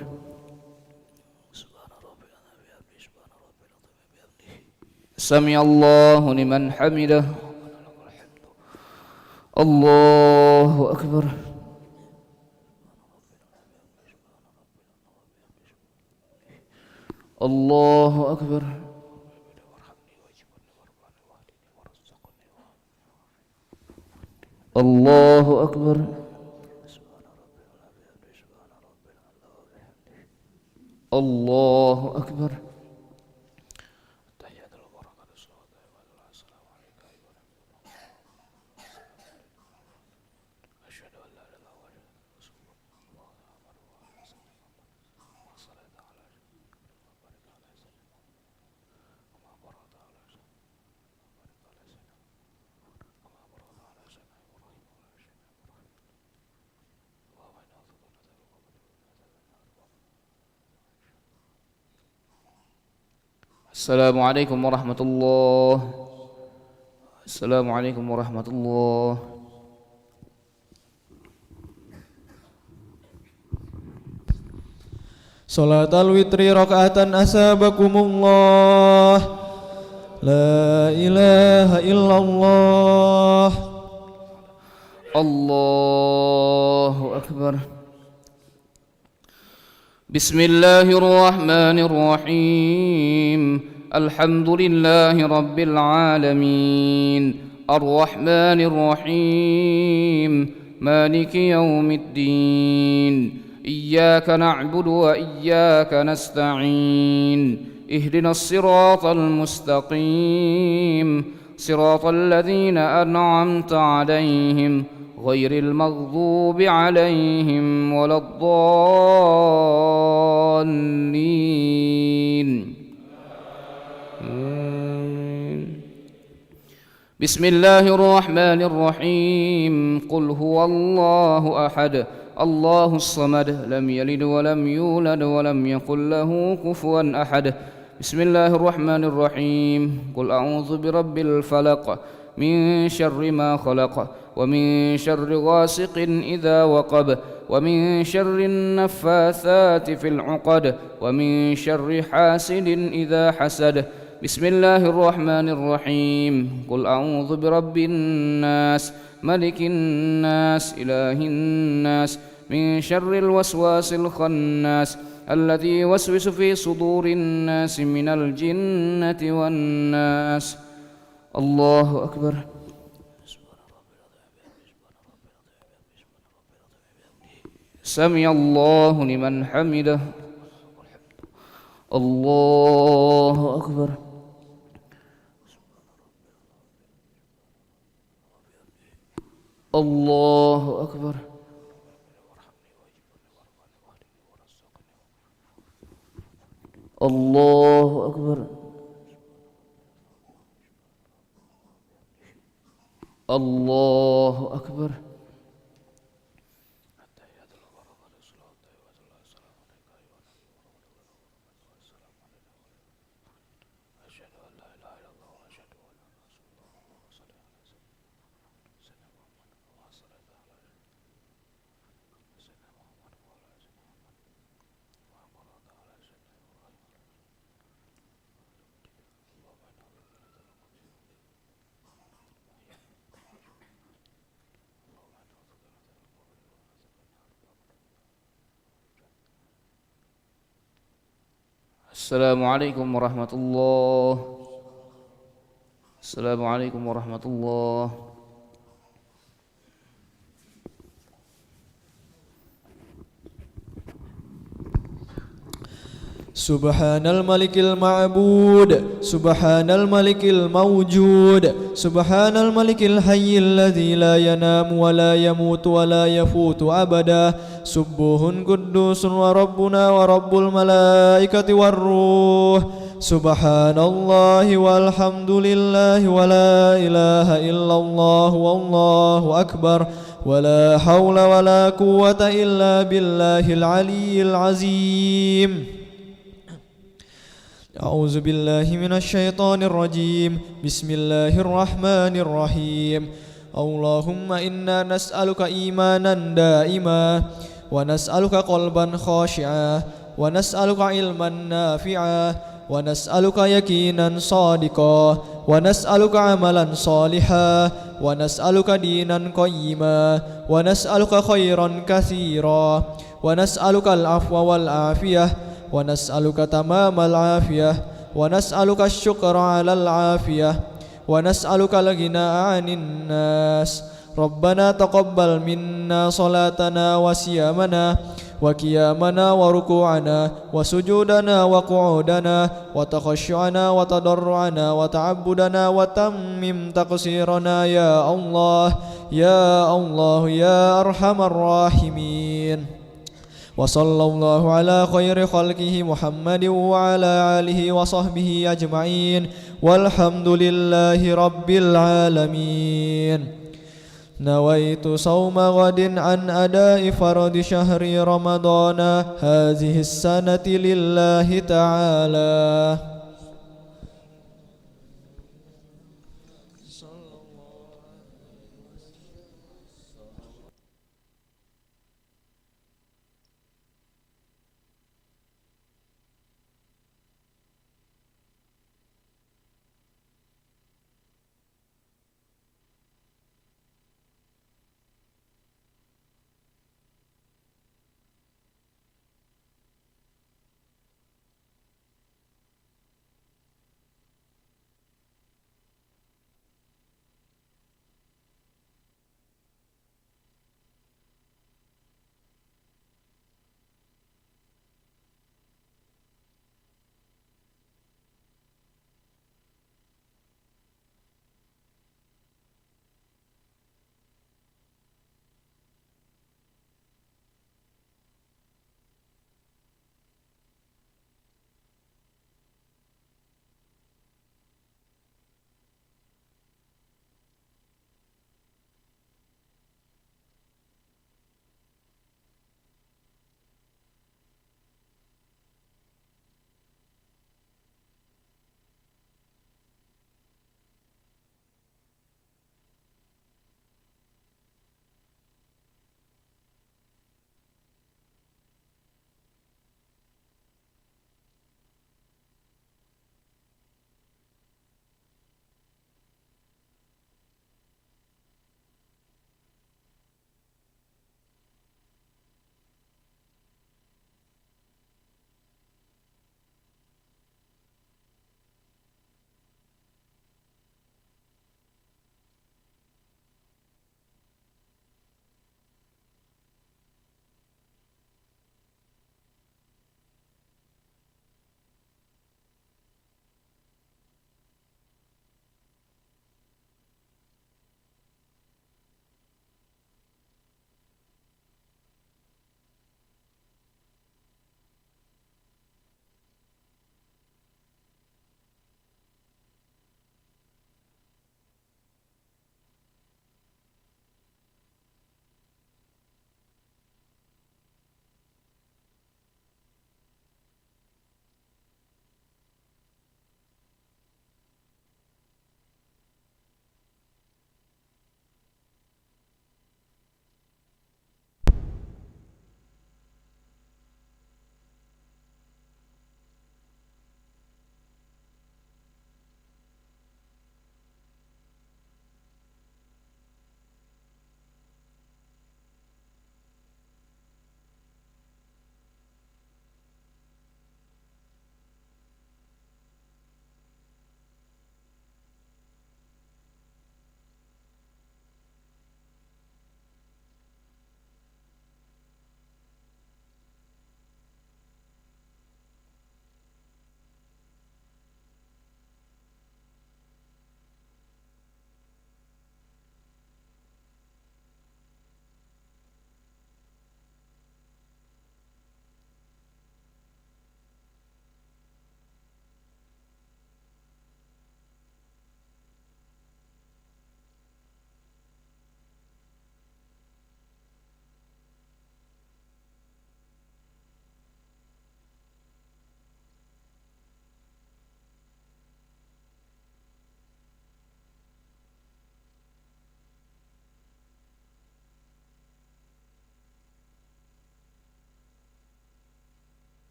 سمع الله لمن حمده الله أكبر الله أكبر الله أكبر الله أكبر السلام عليكم ورحمة الله. السلام عليكم ورحمة الله. صلاة الوتر ركعة أثابكم الله. لا إله إلا الله. الله أكبر. بسم الله الرحمن الرحيم. الحمد لله رب العالمين الرحمن الرحيم مالك يوم الدين إياك نعبد وإياك نستعين اهدنا الصراط المستقيم صراط الذين أنعمت عليهم غير المغضوب عليهم ولا الضالين. بسم الله الرحمن الرحيم. قل هو الله أحد الله الصمد لم يلد ولم يولد ولم يكن له كفوا أحد. بسم الله الرحمن الرحيم. قل أعوذ برب الفلق من شر ما خلق ومن شر غاسق إذا وقب ومن شر النفاثات في العقد ومن شر حاسد إذا حسد. بسم الله الرحمن الرحيم. قل أعوذ برب الناس ملك الناس إله الناس من شر الوسواس الخناس الذي يوسوس في صدور الناس من الجنة والناس. الله أكبر. سمع الله لمن حمده. الله أكبر. الله أكبر. الله أكبر. الله أكبر. السلام عليكم ورحمة الله. السلام عليكم ورحمة الله. سبحان الملك المعبود سبحان الملك الموجود سبحان الملك الحي الذي لا ينام ولا يموت ولا يفوت أبدا سبوح قدوس وربنا ورب الملائكة والروح سبحان الله والحمد لله ولا إله إلا الله والله أكبر ولا حول ولا قوة إلا بالله العلي العظيم. أعوذ بالله من الشيطان الرجيم. بسم الله الرحمن الرحيم. اللهم إنا نسألك إيمانا دائما ونسألك قلبا خاشعا ونسألك علما نافعا ونسألك يقينا صادقا ونسألك عملا صالحا ونسألك دينا قيما ونسألك خيرا كثيرا ونسألك العفو والعافية ونسألك تمام العافية ونسألك الشكر على العافية ونسألك الغنى عن الناس. ربنا تقبل منا صلاتنا وصيامنا وقيامنا وركوعنا وسجودنا وقعودنا وتخشعنا وتضرعنا وتعبدنا وتمم تقصيرنا يا الله يا الله يا أرحم الراحمين. وصلى الله على خير خلقه محمد وعلى آله وصحبه أجمعين والحمد لله رب العالمين. نويت صوم غد عن أداء فرض شهر رمضان هذه السنة لله تعالى. صلى الله